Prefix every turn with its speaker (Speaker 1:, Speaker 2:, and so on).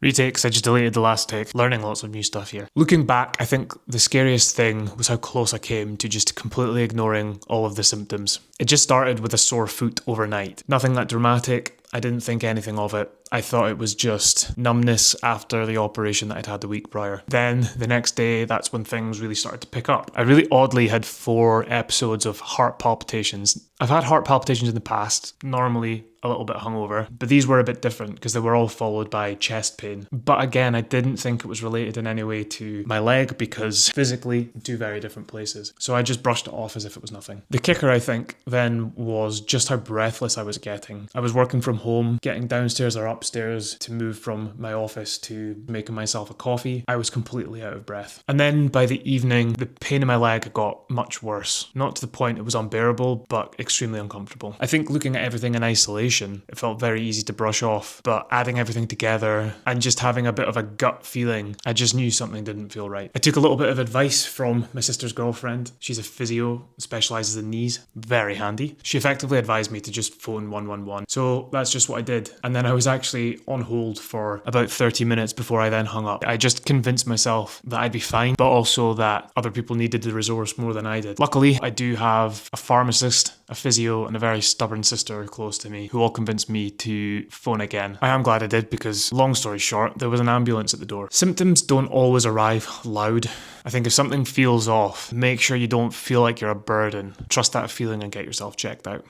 Speaker 1: Retakes, I just deleted the last take. Learning lots of new stuff here. Looking back, I think the scariest thing was how close I came to just completely ignoring all of the symptoms. It just started with a sore foot overnight. Nothing that dramatic. I didn't think anything of it. I thought it was just numbness after the operation that I'd had the week prior. Then the next day, that's when things really started to pick up. I really oddly had 4 episodes of heart palpitations. I've had heart palpitations in the past, normally a little bit hungover, but these were a bit different because they were all followed by chest pain. But again, I didn't think it was related in any way to my leg because physically, 2 very different places. So I just brushed it off as if it was nothing. The kicker, I think, then was just how breathless I was getting. I was working from home, getting downstairs or upstairs to move from my office to making myself a coffee. I was completely out of breath. And then by the evening, the pain in my leg got much worse. Not to the point it was unbearable, but extremely uncomfortable. I think looking at everything in isolation, it felt very easy to brush off, but adding everything together and just having a bit of a gut feeling, I just knew something didn't feel right. I took a little bit of advice from my sister's girlfriend. She's a physio, specialises in knees. Very handy. She effectively advised me to just phone 111. So that's just what I did. And then I was actually on hold for about 30 minutes before I then hung up. I just convinced myself that I'd be fine, but also that other people needed the resource more than I did. Luckily, I do have a pharmacist, a physio, and a very stubborn sister close to me who all convinced me to phone again. I am glad I did because, long story short, there was an ambulance at the door. Symptoms don't always arrive loud. I think if something feels off, make sure you don't feel like you're a burden. Trust that feeling and get yourself checked out.